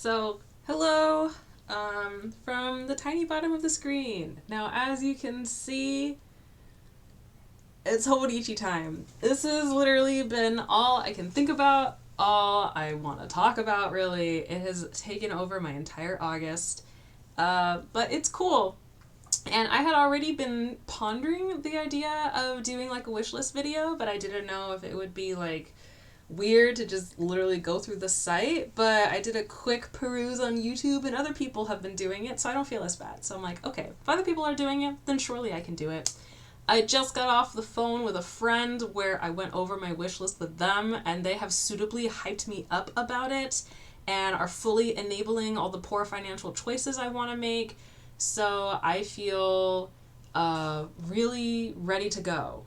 So, hello from the tiny bottom of the screen. Now, as you can see, it's Hobonichi time. This has literally been all I can think about, all I want to talk about, really. It has taken over my entire August, but it's cool. And I had already been pondering the idea of doing like a wish list video, but I didn't know if it would be like weird to just literally go through the site. But I did a quick peruse on YouTube and other people have been doing it, so I don't feel as bad. So I'm like, okay, if other people are doing it, then surely I can do it. I just got off the phone with a friend where I went over my wish list with them, and they have suitably hyped me up about it and are fully enabling all the poor financial choices I want to make. So I feel really ready to go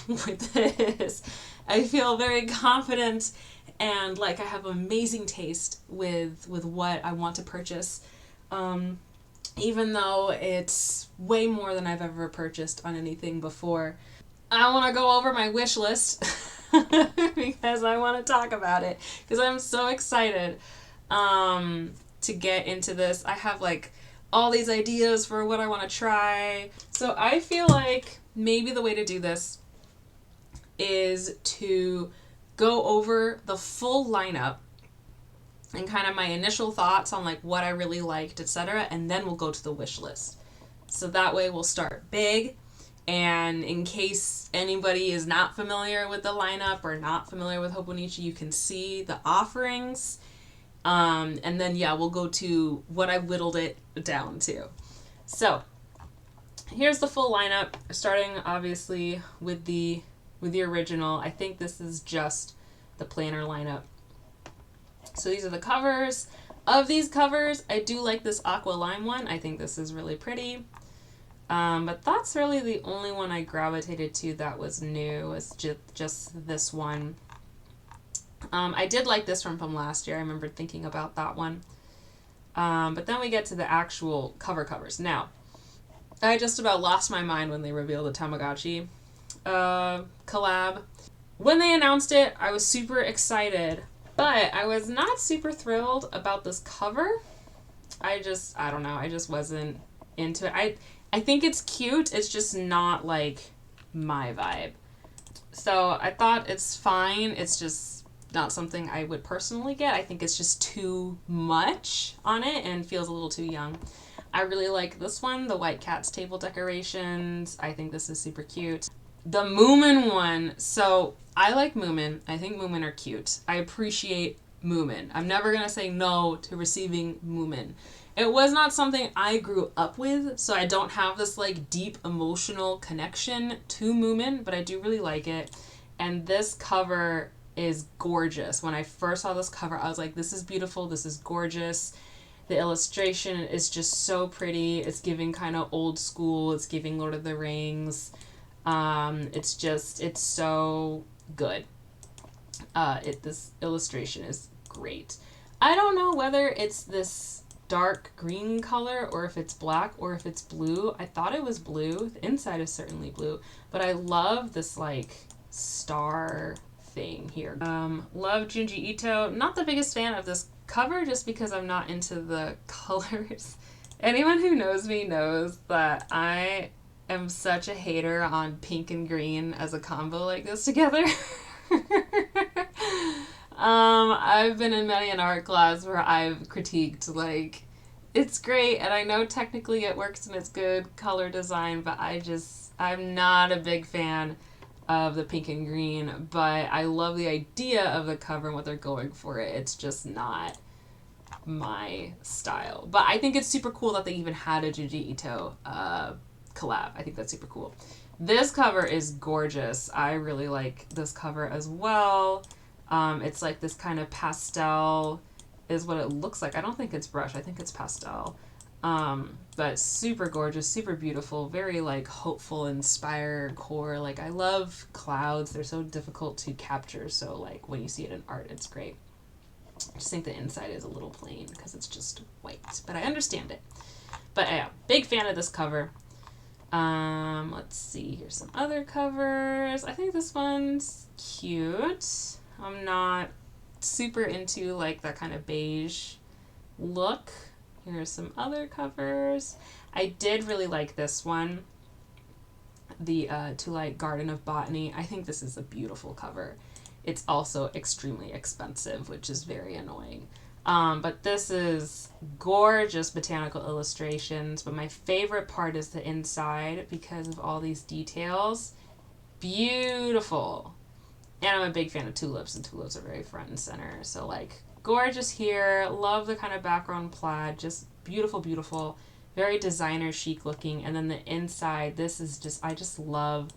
with this. I feel very confident and like I have amazing taste with what I want to purchase. Even though it's way more than I've ever purchased on anything before. I want to go over my wish list because I want to talk about it because I'm so excited to get into this. I have like all these ideas for what I want to try. So I feel like maybe the way to do this is to go over the full lineup and kind of my initial thoughts on like what I really liked, etc., and then we'll go to the wish list. So that way we'll start big, and in case anybody is not familiar with the lineup or not familiar with Hobonichi, you can see the offerings. And then we'll go to what I whittled it down to. So here's the full lineup, starting obviously with the original. I think this is just the planner lineup. So these are the covers. Of these covers, I do like this aqua lime one. I think this is really pretty. But that's really the only one I gravitated to that was new, was just this one. I did like this one from last year. I remember thinking about that one. But then we get to the actual covers. Now, I just about lost my mind when they revealed the Tamagotchi collab. When they announced it, I was super excited, but I was not super thrilled about this cover. I don't know. I just wasn't into it. I think it's cute. It's just not like my vibe. So I thought it's fine. It's just not something I would personally get. I think it's just too much on it and feels a little too young. I really like this one, the White Cat's table decorations. I think this is super cute. The Moomin one. So I like Moomin. I think Moomin are cute. I appreciate Moomin. I'm never going to say no to receiving Moomin. It was not something I grew up with, so I don't have this like deep emotional connection to Moomin, but I do really like it. And this cover is gorgeous. When I first saw this cover, I was like, this is beautiful. This is gorgeous. The illustration is just so pretty. It's giving kind of old school. It's giving Lord of the Rings. It's so good. This illustration is great. I don't know whether it's this dark green color or if it's black or if it's blue. I thought it was blue. The inside is certainly blue, but I love this like star thing here. Love Junji Ito. Not the biggest fan of this cover just because I'm not into the colors. Anyone who knows me knows that I am such a hater on pink and green as a combo like this together. I've been in many an art class where I've critiqued like it's great and I know technically it works and it's good color design, but I'm not a big fan of the pink and green, but I love the idea of the cover and what they're going for it. It's just not my style. But I think it's super cool that they even had a Junji Ito collab. I think that's super cool. This cover is gorgeous. I really like this cover as well. It's like this kind of pastel is what it looks like. I don't think it's brush. I think it's pastel. But super gorgeous, super beautiful, very like hopeful, inspired core. Like I love clouds. They're so difficult to capture. So like when you see it in art, it's great. I just think the inside is a little plain because it's just white, but I understand it. But yeah, big fan of this cover. Let's see, here's some other covers. I think this one's cute. I'm not super into like that kind of beige look. Here's some other covers. I did really like this one, the To Light Garden of Botany. I think this is a beautiful cover. It's also extremely expensive, which is very annoying. But this is gorgeous botanical illustrations. But my favorite part is the inside because of all these details. Beautiful. And I'm a big fan of tulips, and tulips are very front and center. So, like, gorgeous here. Love the kind of background plaid. Just beautiful, beautiful. Very designer chic looking. And then the inside, this is just, I just love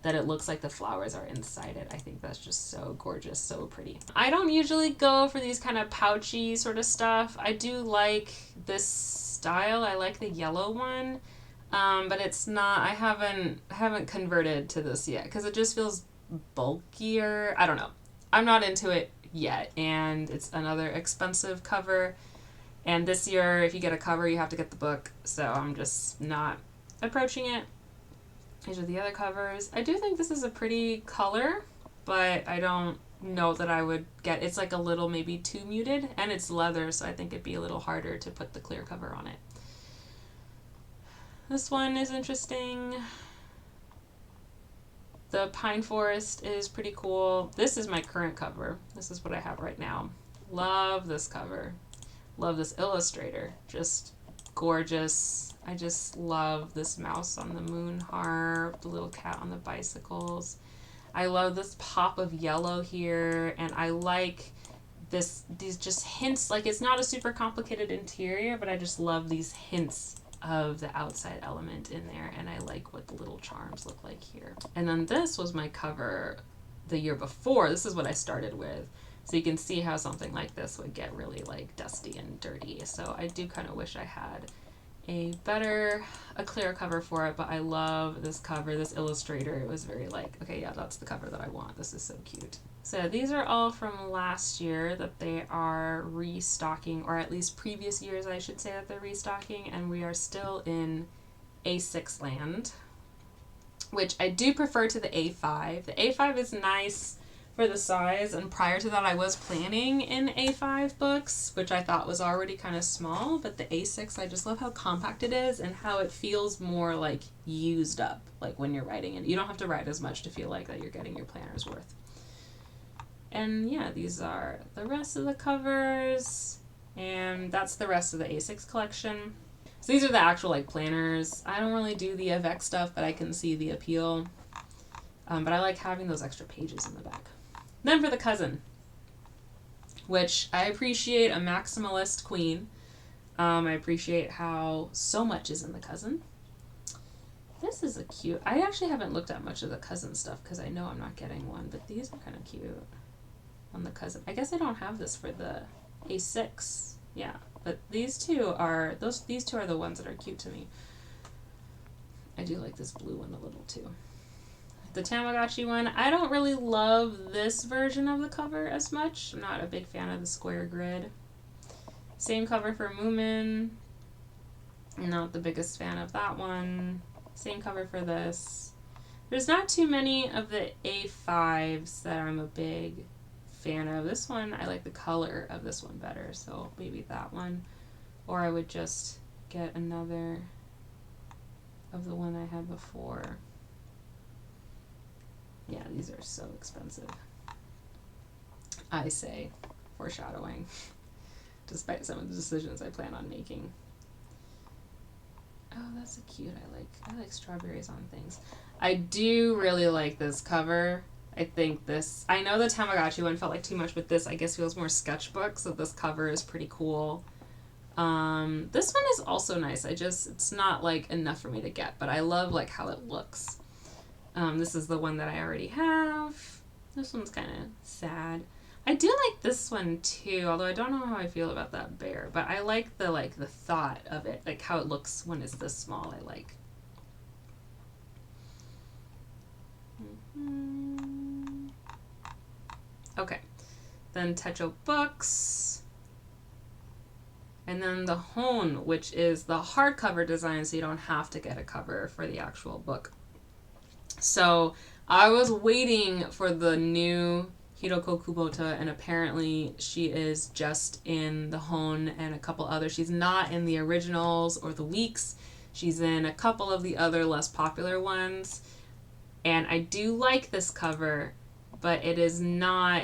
that it looks like the flowers are inside it. I think that's just so gorgeous, so pretty. I don't usually go for these kind of pouchy sort of stuff. I do like this style. I like the yellow one, but it's not, I haven't converted to this yet because it just feels bulkier. I don't know. I'm not into it yet, and it's another expensive cover. And this year, if you get a cover, you have to get the book, so I'm just not approaching it. These are the other covers. I do think this is a pretty color, but I don't know that I would get, it's like a little maybe too muted, and it's leather, so I think it'd be a little harder to put the clear cover on it. This one is interesting. The Pine Forest is pretty cool. This is my current cover. This is what I have right now. Love this cover. Love this illustrator. Just gorgeous. I just love this mouse on the moon harp, the little cat on the bicycles. I love this pop of yellow here, and I like these just hints. Like, it's not a super complicated interior, but I just love these hints of the outside element in there, and I like what the little charms look like here. And then this was my cover the year before. This is what I started with. So you can see how something like this would get really like dusty and dirty. So I do kind of wish I had a clear cover for it, but I love this cover, this illustrator. It was very like, okay, yeah, that's the cover that I want. This is so cute. So these are all from last year that they are restocking, or at least previous years, I should say, that they're restocking, and we are still in A6 land, which I do prefer to the A5. The A5 is nice for the size, and prior to that I was planning in A5 books, which I thought was already kind of small, but the A6, I just love how compact it is and how it feels more like used up, like when you're writing it. You don't have to write as much to feel like that you're getting your planner's worth. And yeah, these are the rest of the covers, and that's the rest of the A6 collection. So these are the actual like planners. I don't really do the Avec stuff, but I can see the appeal. But I like having those extra pages in the back. Then for the cousin, which I appreciate a maximalist queen. I appreciate how so much is in the cousin. This is a cute, I actually haven't looked at much of the cousin stuff because I know I'm not getting one, but these are kind of cute on the cousin. I guess I don't have this for the A6. Yeah, but these two are the ones that are cute to me. I do like this blue one a little too. The Tamagotchi one, I don't really love this version of the cover as much. I'm not a big fan of the square grid. Same cover for Moomin. Not the biggest fan of that one. Same cover for this. There's not too many of the A5s that I'm a big fan of. This one, I like the color of this one better, so maybe that one. Or I would just get another of the one I had before. Yeah, these are so expensive. I say, foreshadowing, despite some of the decisions I plan on making. Oh, that's a cute. I like strawberries on things. I do really like this cover. I think this, I know the Tamagotchi one felt like too much, but this I guess feels more sketchbook, so this cover is pretty cool. This one is also nice. It's not like enough for me to get, but I love like how it looks. This is the one that I already have. This one's kind of sad. I do like this one too, although I don't know how I feel about that bear, but I like the thought of it, like how it looks when it's this small. I like. Okay, then Techo Books, and then the Hone, which is the hardcover design, so you don't have to get a cover for the actual book. So I was waiting for the new Hiroko Kubota, and apparently she is just in the Hon and a couple others. She's not in the originals or the weeks. She's in a couple of the other less popular ones. And I do like this cover, but it is not...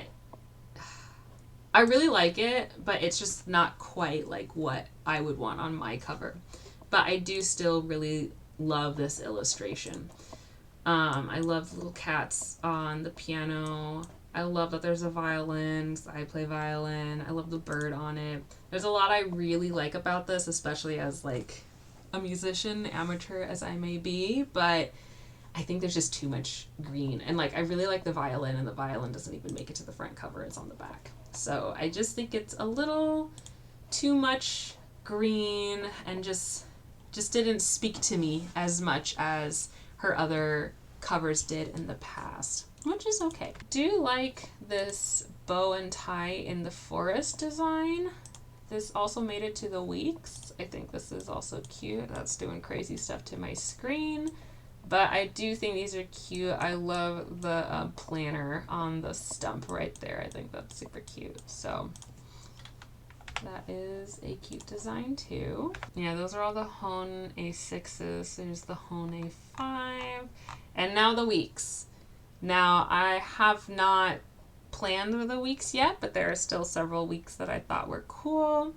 I really like it, but it's just not quite like what I would want on my cover. But I do still really love this illustration. I love the little cats on the piano. I love that there's a violin, 'cause I play violin. I love the bird on it. There's a lot I really like about this, especially as like a musician, amateur as I may be, but I think there's just too much green. And like I really like the violin, and the violin doesn't even make it to the front cover, it's on the back. So I just think it's a little too much green and just didn't speak to me as much as her other covers did in the past, which is okay. Do like this bow and tie in the forest design. This also made it to the weeks. I think this is also cute. That's doing crazy stuff to my screen, but I do think these are cute. I love the planner on the stump right there. I think that's super cute. So that is a cute design too. Yeah, those are all the Hon A6s. There's the Hon A5. And now the weeks. Now, I have not planned the weeks yet, but there are still several weeks that I thought were cool.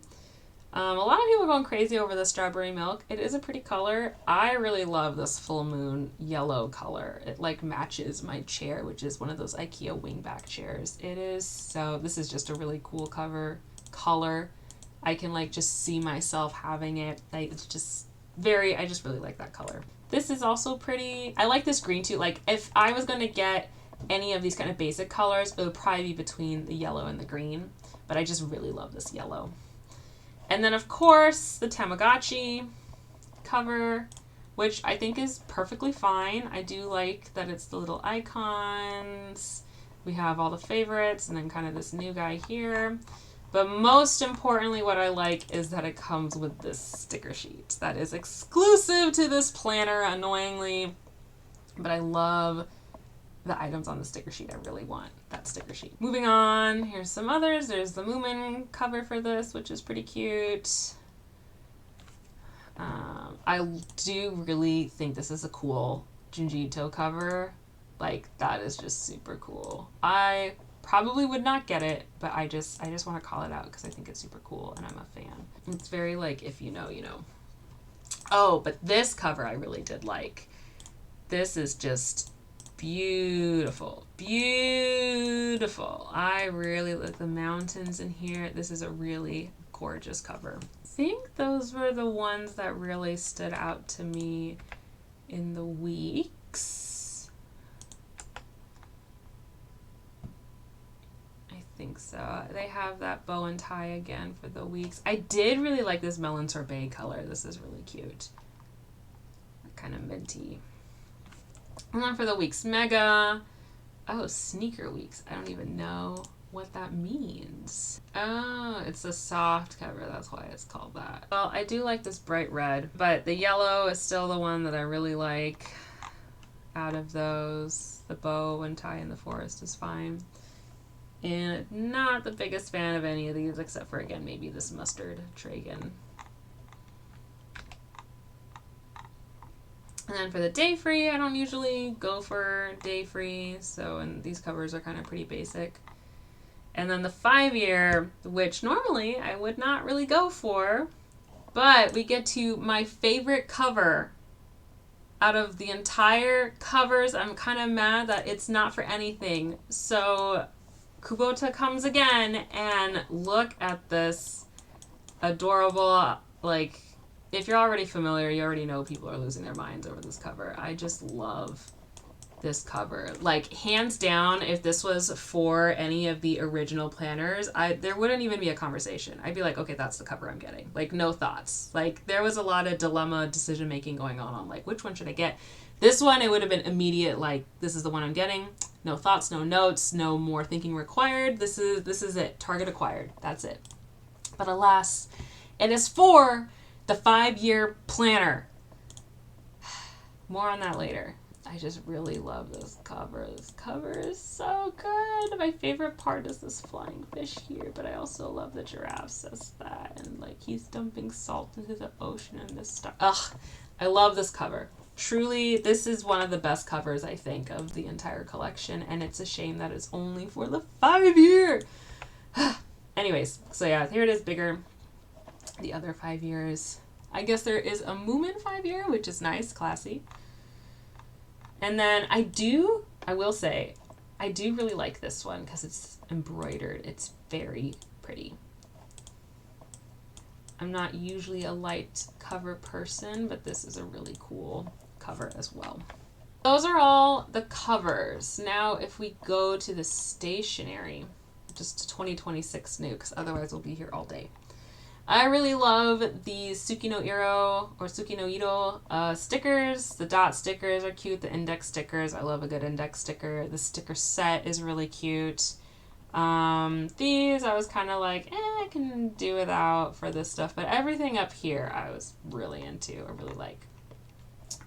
A lot of people are going crazy over the strawberry milk. It is a pretty color. I really love this full moon yellow color. It like matches my chair, which is one of those IKEA wingback chairs. It is so, this is just a really cool color. I can like just see myself having it. Like it's just I just really like that color. This is also pretty. I like this green too. Like if I was going to get any of these kind of basic colors, it would probably be between the yellow and the green, but I just really love this yellow. And then of course the Tamagotchi cover, which I think is perfectly fine. I do like that it's the little icons. We have all the favorites and then kind of this new guy here. But most importantly, what I like is that it comes with this sticker sheet that is exclusive to this planner, annoyingly. But I love the items on the sticker sheet. I really want that sticker sheet. Moving on, here's some others. There's the Moomin cover for this, which is pretty cute. I do really think this is a cool Junji Ito cover. Like, that is just super cool. I probably would not get it, but I just want to call it out because I think it's super cool and I'm a fan. It's very like, if you know, you know. Oh, but this cover I really did like. This is just beautiful. Beautiful. I really like the mountains in here. This is a really gorgeous cover. I think those were the ones that really stood out to me in the weeks. Think so. They have that bow and tie again for the weeks. I did really like this melon sorbet color. This is really cute. Kind of minty. And then for the weeks mega. Oh, sneaker weeks. I don't even know what that means. Oh, it's a soft cover. That's why it's called that. Well, I do like this bright red, but the yellow is still the one that I really like out of those. The bow and tie in the forest is fine. And not the biggest fan of any of these, except for, again, maybe this mustard Tragan. And then for the day free, I don't usually go for day free, so, and these covers are kind of pretty basic. And then the 5-year, which normally I would not really go for, but we get to my favorite cover. Out of the entire covers, I'm kind of mad that it's not for anything. So Kubota comes again, and look at this adorable, like, if you're already familiar, you already know people are losing their minds over this cover. I just love this cover. Like, hands down, if this was for any of the original planners, there wouldn't even be a conversation. I'd be like, okay, that's the cover I'm getting. Like, no thoughts. Like, there was a lot of dilemma decision making going on, like, which one should I get? This one, it would have been immediate, like, this is the one I'm getting. No thoughts, no notes, no more thinking required. This is it. Target acquired. That's it. But alas, it is for the 5-year planner. More on that later. I just really love this cover. This cover is so good. My favorite part is this flying fish here, but I also love the giraffe says that, and like he's dumping salt into the ocean and this stuff. Ugh, I love this cover. Truly, this is one of the best covers, I think, of the entire collection, and it's a shame that it's only for the 5-year. Anyways, so yeah, here it is bigger. The other 5 years. I guess there is a Moomin 5-year, which is nice, classy. And then I will say, I do really like this one because it's embroidered. It's very pretty. I'm not usually a light cover person, but this is a really cool cover as well. Those are all the covers. Now, if we go to the stationery, just 2026 new, because otherwise we'll be here all day. I really love these Suki no Iro or Suki no Iro stickers. The dot stickers are cute. The index stickers, I love a good index sticker. The sticker set is really cute. These I was kind of like, I can do without for this stuff. But everything up here I was really into. I really like.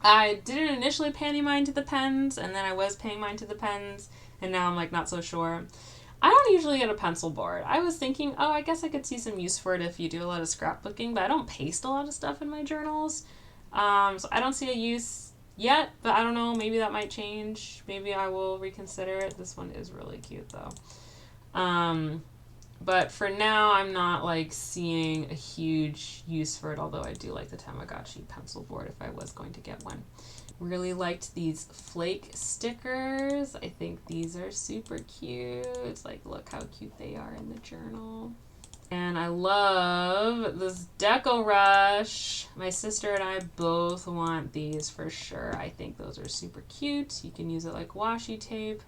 I didn't initially pay mine to the pens, and then I was paying mine to the pens, and now I'm like not so sure. I don't usually get a pencil board. I was thinking, oh, I guess I could see some use for it if you do a lot of scrapbooking, but I don't paste a lot of stuff in my journals. So I don't see a use yet, but I don't know. Maybe that might change. Maybe I will reconsider it. This one is really cute, though. But for now, I'm not like seeing a huge use for it, although I do like the Tamagotchi pencil board if I was going to get one. Really liked these flake stickers. I think these are super cute. It's like, look how cute they are in the journal. And I love this Deco Rush. My sister and I both want these for sure. I think those are super cute. You can use it like washi tape,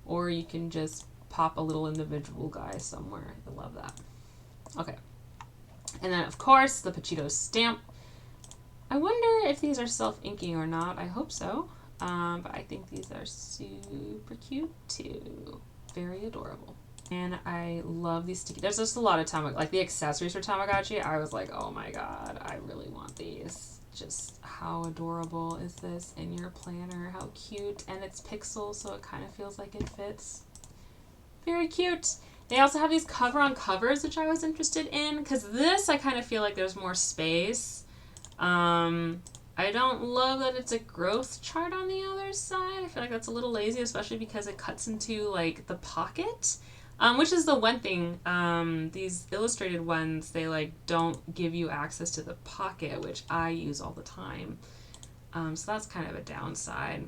or you can just pop a little individual guy somewhere. I love that. Okay. And then, of course, the Pachito stamp. I wonder if these are self-inking or not. I hope so. But I think these are super cute too. Very adorable. And I love these sticky. There's just a lot of like the accessories for Tamagotchi. I was like, oh my god, I really want these. Just how adorable is this in your planner? How cute. And it's pixel, so it kind of feels like it fits. Very cute. They also have these cover-on-covers, which I was interested in, because this I kind of feel like there's more space. I don't love that it's a growth chart on the other side. I feel like that's a little lazy, especially because it cuts into like the pocket, which is the one thing. These illustrated ones, they like don't give you access to the pocket, which I use all the time. So that's kind of a downside.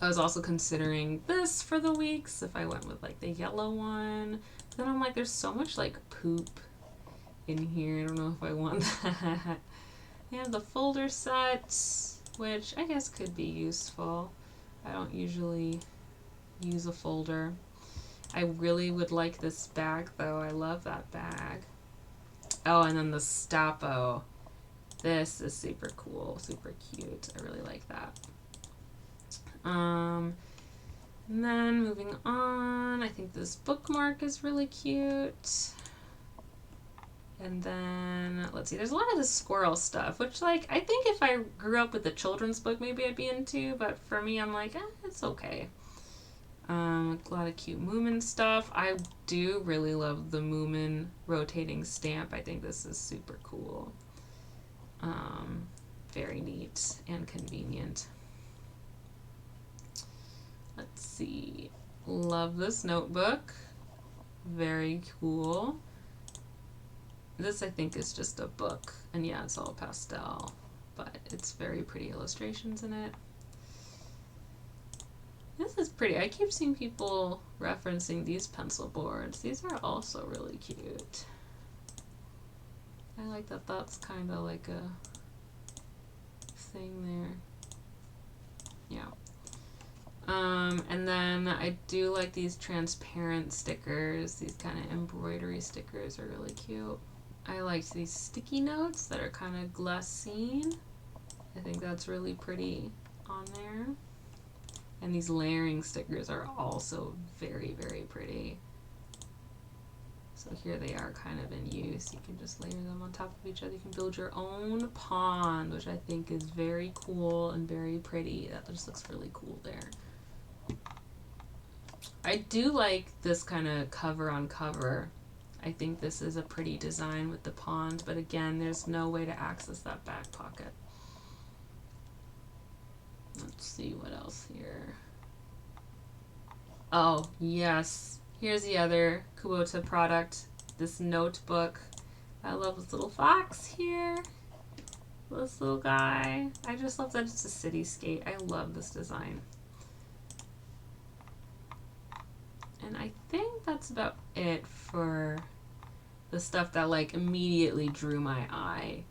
I was also considering this for the weeks if I went with like the yellow one. But then I'm like, there's so much like poop in here. I don't know if I want that. They have the folder set, which I guess could be useful. I don't usually use a folder. I really would like this bag though. I love that bag. Oh, and then the Stapo. This is super cool, super cute. I really like that. And then moving on, I think this bookmark is really cute. And then, let's see, there's a lot of the squirrel stuff, which, like, I think if I grew up with a children's book, maybe I'd be into, but for me, I'm like, it's okay. A lot of cute Moomin stuff. I do really love the Moomin rotating stamp. I think this is super cool. Very neat and convenient. Let's see. Love this notebook. Very cool. This, I think, is just a book. And yeah, it's all pastel. But it's very pretty illustrations in it. This is pretty. I keep seeing people referencing these pencil boards. These are also really cute. I like that that's kind of like a thing there. Yeah. And then I do like these transparent stickers. These kind of embroidery stickers are really cute. I liked these sticky notes that are kind of glassine. I think that's really pretty on there. And these layering stickers are also very, very pretty. So here they are kind of in use. You can just layer them on top of each other. You can build your own pond, which I think is very cool and very pretty. That just looks really cool there. I do like this kind of cover on cover. I think this is a pretty design with the pond, but again, there's no way to access that back pocket. Let's see what else here. Oh, yes. Here's the other Kubota product, this notebook. I love this little fox here. This little guy. I just love that it's a cityscape. I love this design. And I think that's about it for the stuff that like immediately drew my eye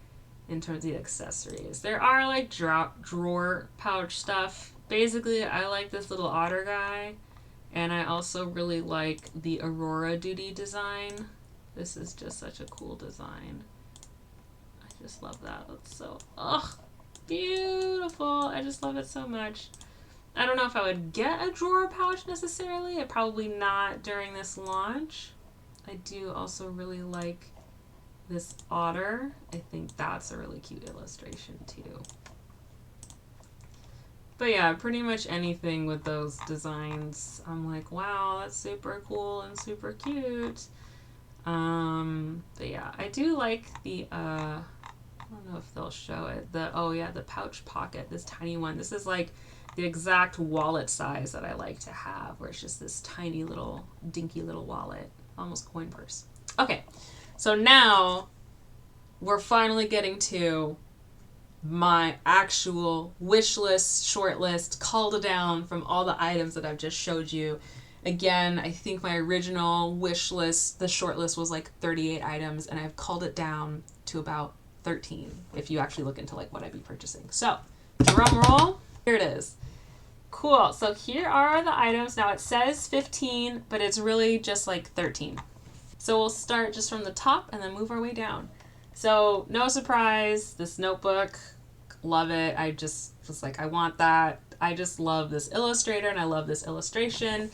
in terms of the accessories. There are like drawer pouch stuff. Basically, I like this little otter guy. And I also really like the Aurora Duty design. This is just such a cool design. I just love that. That's so, beautiful. I just love it so much. I don't know if I would get a drawer pouch necessarily. Probably not during this launch. I do also really like this otter. I think that's a really cute illustration too. But yeah, pretty much anything with those designs, I'm like, wow, that's super cool and super cute. But yeah, I do like the, I don't know if they'll show it, the pouch pocket, this tiny one. This is like the exact wallet size that I like to have, where it's just this tiny little, dinky little wallet, almost coin purse. Okay, so now we're finally getting to my actual wish list, short list, culled down from all the items that I've just showed you. Again, I think my original wish list, the short list was like 38 items, and I've culled it down to about 13 if you actually look into like what I'd be purchasing. So, drum roll, here it is. Cool, so here are the items. Now it says 15, but it's really just like 13. So we'll start just from the top and then move our way down. So, no surprise, this notebook, love it. I just was like, I want that. I just love this illustrator and I love this illustration.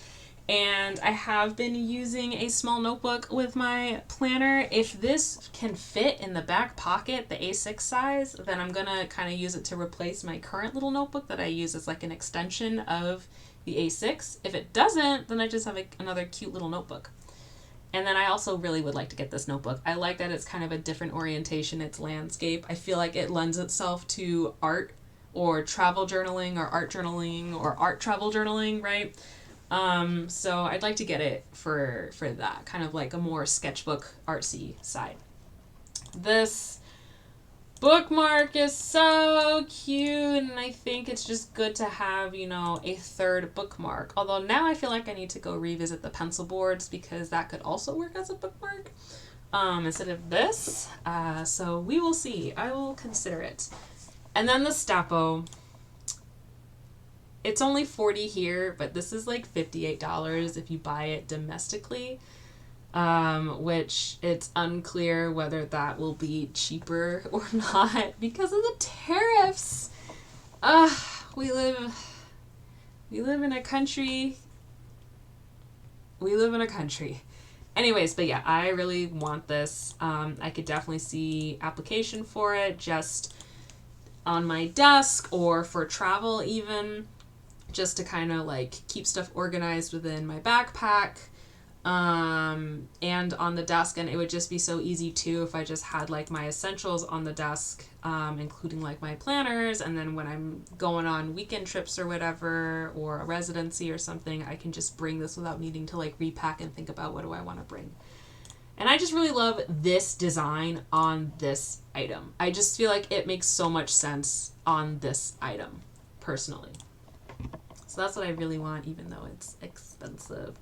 And I have been using a small notebook with my planner. If this can fit in the back pocket, the A6 size, then I'm going to kind of use it to replace my current little notebook that I use as like an extension of the A6. If it doesn't, then I just have another cute little notebook. And then I also really would like to get this notebook. I like that it's kind of a different orientation. It's landscape. I feel like it lends itself to art or travel journaling or art travel journaling, right? So I'd like to get it for that, kind of like a more sketchbook artsy side. This bookmark is so cute, and I think it's just good to have, you know, a third bookmark. Although now I feel like I need to go revisit the pencil boards because that could also work as a bookmark instead of this. So we will see. I will consider it. And then the Stapo. It's only $40 here, but this is like $58 if you buy it domestically. Which it's unclear whether that will be cheaper or not because of the tariffs. We live in a country. Anyways, but yeah, I really want this. I could definitely see application for it just on my desk or for travel even, just to kind of like keep stuff organized within my backpack. And on the desk, and it would just be so easy too if I just had like my essentials on the desk, including like my planners, and then when I'm going on weekend trips or whatever, or a residency or something, I can just bring this without needing to like repack and think about what do I want to bring. And I just really love this design on this item. I just feel like it makes so much sense on this item, personally. So that's what I really want, even though it's expensive.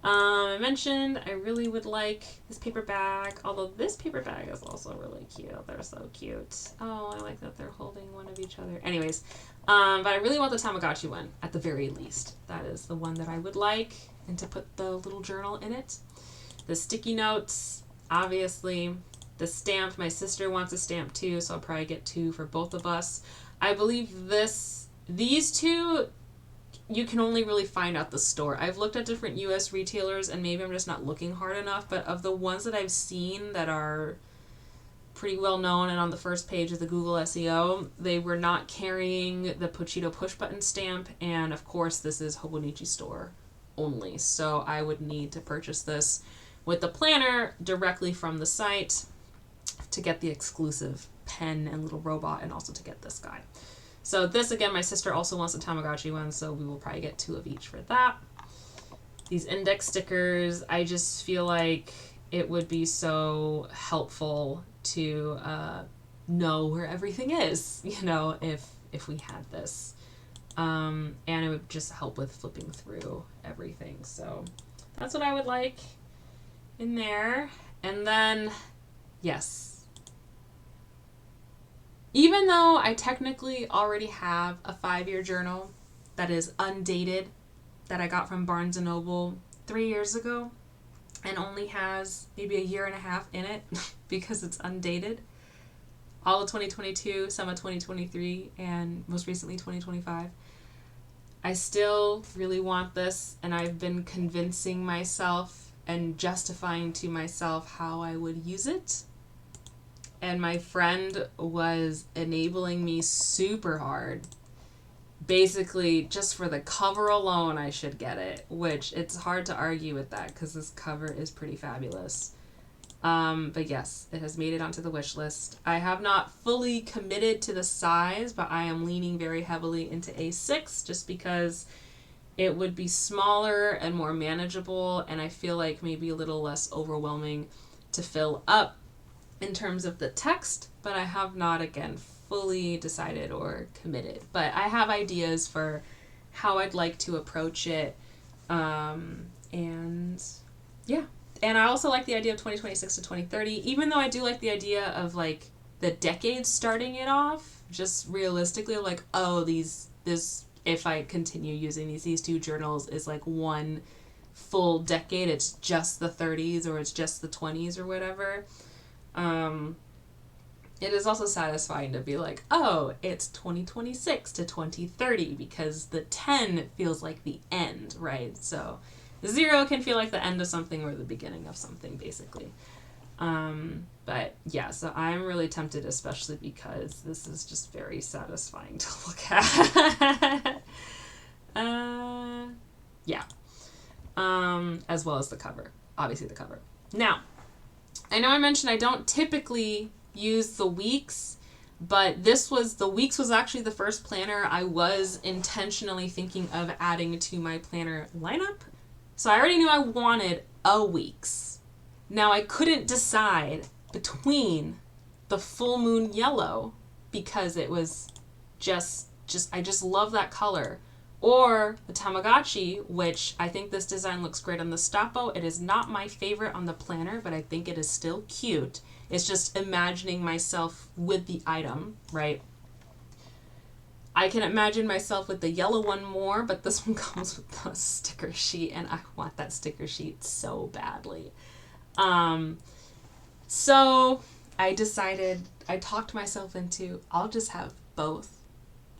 I mentioned I really would like this paper bag, although this paper bag is also really cute. They're so cute. Oh, I like that they're holding one of each other. Anyways, but I really want the Tamagotchi one, at the very least. That is the one that I would like, and to put the little journal in it. The sticky notes, obviously. The stamp, my sister wants a stamp too, so I'll probably get 2 for both of us. I believe these two you can only really find at the store. I've looked at different US retailers, and maybe I'm just not looking hard enough, but of the ones that I've seen that are pretty well known and on the first page of the Google SEO, they were not carrying the Pochito push button stamp, and of course this is Hobonichi store only, so I would need to purchase this with the planner directly from the site to get the exclusive pen and little robot, and also to get this guy. So this, again, my sister also wants a Tamagotchi one, so we will probably get 2 of each for that. These index stickers, I just feel like it would be so helpful to know where everything is, you know, if we had this. And it would just help with flipping through everything. So that's what I would like in there. And then, yes, even though I technically already have a 5-year journal that is undated, that I got from Barnes & Noble 3 years ago, and only has maybe a year and a half in it because it's undated, all of 2022, some of 2023, and most recently 2025, I still really want this, and I've been convincing myself and justifying to myself how I would use it. And my friend was enabling me super hard. Basically, just for the cover alone, I should get it, which it's hard to argue with that because this cover is pretty fabulous. But yes, it has made it onto the wish list. I have not fully committed to the size, but I am leaning very heavily into A6 just because it would be smaller and more manageable, and I feel like maybe a little less overwhelming to fill up in terms of the text, but I have not, again, fully decided or committed. But I have ideas for how I'd like to approach it. And yeah. And I also like the idea of 2026 to 2030, even though I do like the idea of like the decades starting it off, just realistically, like, oh, if I continue using these 2 journals is like one full decade, it's just the 30s or it's just the 20s or whatever. It is also satisfying to be like, oh, it's 2026 to 2030 because the 10 feels like the end, right? So 0 can feel like the end of something or the beginning of something, basically. But yeah, so I'm really tempted, especially because this is just very satisfying to look at. Yeah. As well as the cover. Obviously the cover. Now, I know I mentioned I don't typically use the weeks, but the weeks was actually the first planner I was intentionally thinking of adding to my planner lineup. So I already knew I wanted a weeks. Now I couldn't decide between the full moon yellow because it was I just love that color, or the Tamagotchi, which I think this design looks great on the Stoppo. It is not my favorite on the planner, but I think it is still cute. It's just imagining myself with the item, right? I can imagine myself with the yellow one more, but this one comes with the sticker sheet, and I want that sticker sheet so badly. So I talked myself into, I'll just have both,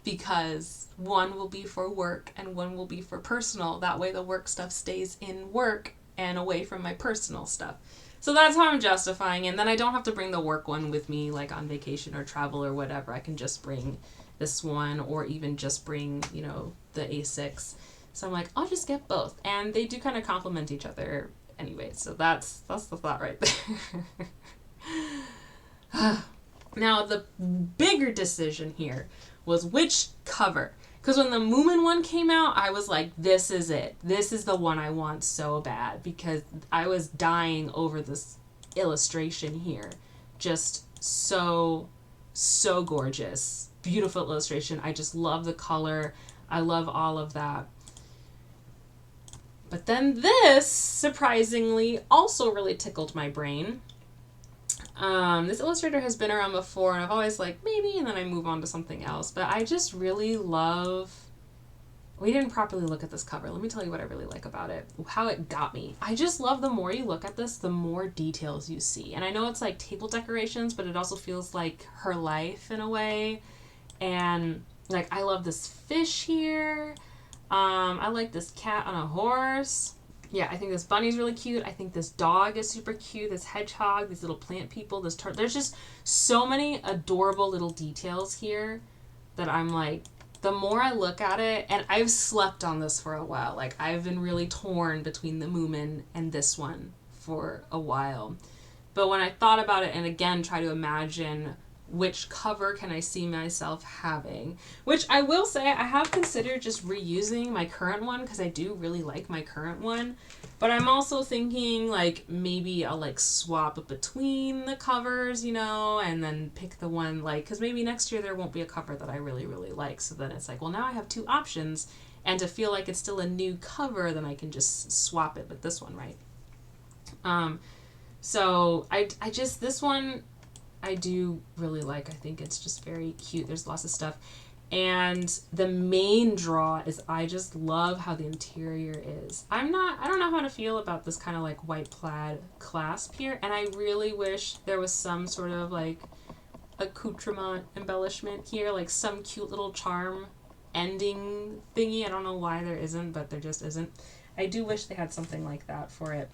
because one will be for work and one will be for personal. That way the work stuff stays in work and away from my personal stuff. So that's how I'm justifying it. And then I don't have to bring the work one with me, like on vacation or travel or whatever. I can just bring this one, or even just bring, the A6. So I'm like, I'll just get both. And they do kind of complement each other anyway. So that's the thought right there. Now, the bigger decision here was which cover. Because when the Moomin one came out, I was like, this is it. This is the one I want so bad, because I was dying over this illustration here. Just so gorgeous. Beautiful illustration. I just love the color. I love all of that. But then this, surprisingly, also really tickled my brain. This illustrator has been around before, and I've always like, maybe, and then I move on to something else. But I just really love... We didn't properly look at this cover. Let me tell you what I really like about it. How it got me. I just love the more you look at this, the more details you see. And I know it's like table decorations, but it also feels like her life in a way. And like, I love this fish here. I like this cat on a horse. Yeah, I think this bunny's really cute. I think this dog is super cute. This hedgehog, these little plant people, this there's just so many adorable little details here that I'm like, the more I look at it, and I've slept on this for a while. Like, I've been really torn between the Moomin and this one for a while. But when I thought about it and again try to imagine which cover can I see myself having, which I will say I have considered just reusing my current one because I do really like my current one. But I'm also thinking like maybe I'll like swap between the covers, you know, and then pick the one like, because maybe next year there won't be a cover that I really, really like. So then it's like, well, now I have two options. And to feel like it's still a new cover, then I can just swap it with this one, right? So I just, this one I do really like. I think it's just very cute. There's lots of stuff. And the main draw is I just love how the interior is. I don't know how to feel about this kind of like white plaid clasp here. And I really wish there was some sort of like accoutrement embellishment here, like some cute little charm ending thingy. I don't know why there isn't, but there just isn't. I do wish they had something like that for it.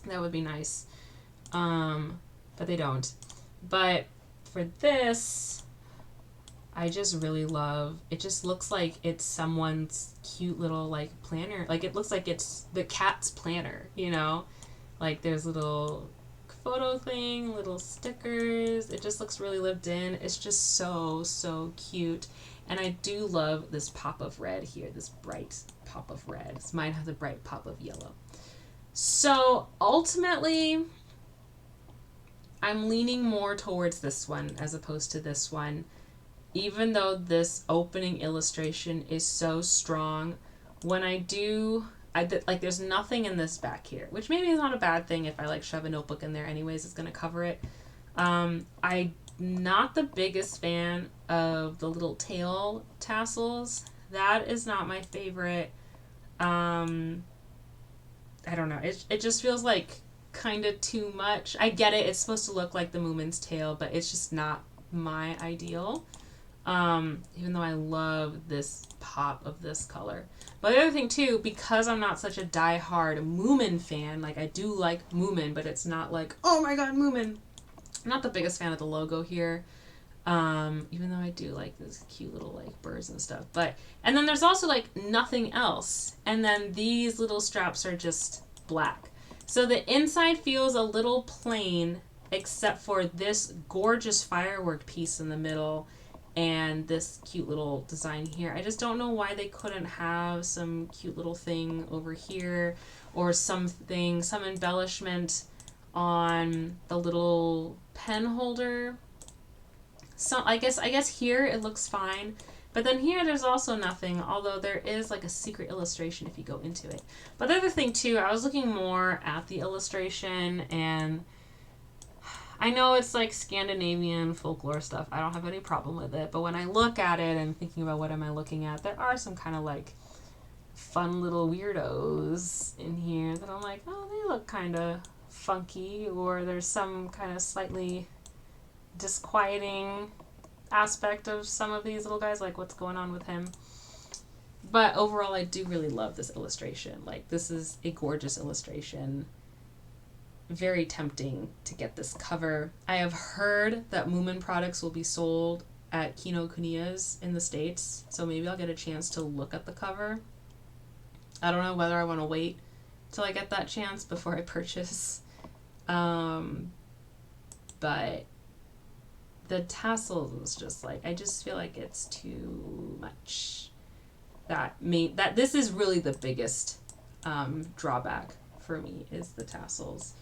That would be nice. But they don't. But for this, I just really love, it just looks like it's someone's cute little like planner. Like it looks like it's the cat's planner, you know? Like there's little photo thing, little stickers. It just looks really lived in. It's just so, so cute. And I do love this pop of red here, this bright pop of red. Mine has a bright pop of yellow. So ultimately, I'm leaning more towards this one as opposed to this one. Even though this opening illustration is so strong, when I do, like there's nothing in this back here, which maybe is not a bad thing if I like shove a notebook in there anyways, it's going to cover it. I'm not the biggest fan of the little tail tassels. That is not my favorite. I don't know. It just feels like kind of too much. I get it. It's supposed to look like the Moomin's tail, but it's just not my ideal. Even though I love this pop of this color. But the other thing too, because I'm not such a die-hard Moomin fan, like I do like Moomin, but it's not like, oh my god, Moomin. I'm not the biggest fan of the logo here. Even though I do like this cute little like birds and stuff. But, and then there's also like nothing else. And then these little straps are just black. So the inside feels a little plain except for this gorgeous firework piece in the middle and this cute little design here. I just don't know why they couldn't have some cute little thing over here or something, some embellishment on the little pen holder. So I guess here it looks fine. But then here there's also nothing, although there is like a secret illustration if you go into it. But the other thing too, I was looking more at the illustration, and I know it's like Scandinavian folklore stuff. I don't have any problem with it. But when I look at it and thinking about what am I looking at, there are some kind of like fun little weirdos in here that I'm like, oh, they look kind of funky, or there's some kind of slightly disquieting aspect of some of these little guys, like what's going on with him. But overall, I do really love this illustration. Like, this is a gorgeous illustration. Very tempting to get this cover. I have heard that Moomin products will be sold at Kinokuniya's in the States, so maybe I'll get a chance to look at the cover. I don't know whether I want to wait till I get that chance before I purchase. But the tassels is just like, I just feel like it's too much. That this is really the biggest drawback for me is the tassels.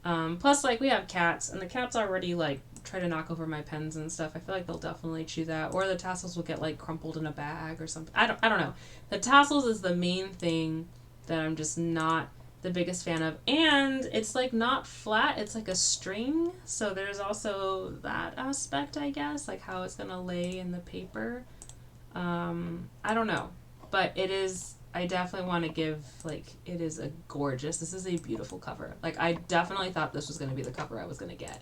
Plus, like, we have cats, and the cats already like try to knock over my pens and stuff. I feel like they'll definitely chew that, or the tassels will get like crumpled in a bag or something. I don't know. The tassels is the main thing that I'm just not the biggest fan of, and it's like not flat, it's like a string, so there's also that aspect, I guess, like how it's gonna lay in the paper. I don't know, but it is, I definitely want to give, like, it is a gorgeous, this is a beautiful cover. Like, I definitely thought this was going to be the cover I was going to get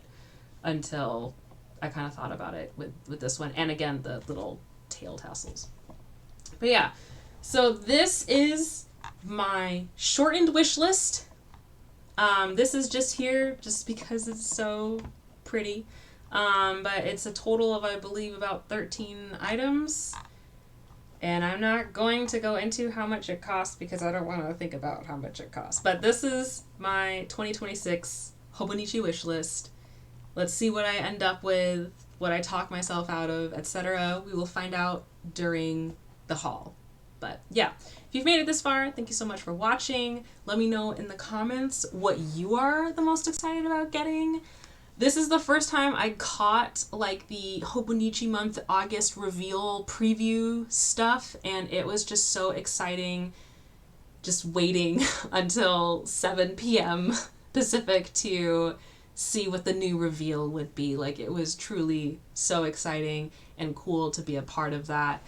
until I kind of thought about it with this one, and again, the little tail tassels. But yeah, So this is my shortened wish list. This is just here just because it's so pretty. But it's a total of, I believe, about 13 items. And I'm not going to go into how much it costs because I don't want to think about how much it costs. But this is my 2026 Hobonichi Wishlist. Let's see what I end up with, what I talk myself out of, etc. We will find out during the haul. But yeah, if you've made it this far, thank you so much for watching. Let me know in the comments what you are the most excited about getting. This is the first time I caught like the Hobonichi month August reveal preview stuff, and it was just so exciting just waiting until 7 p.m. Pacific to see what the new reveal would be. Like, it was truly so exciting and cool to be a part of that,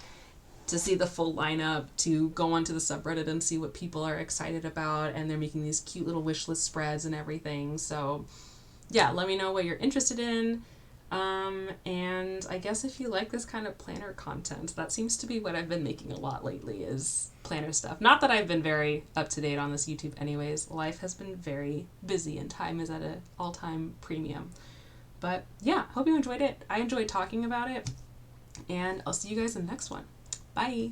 to see the full lineup, to go onto the subreddit and see what people are excited about, and they're making these cute little wish list spreads and everything. So yeah, let me know what you're interested in. And I guess if you like this kind of planner content, that seems to be what I've been making a lot lately, is planner stuff. Not that I've been very up to date on this YouTube anyways. Life has been very busy and time is at an all-time premium. But yeah, hope you enjoyed it. I enjoyed talking about it, and I'll see you guys in the next one. Bye!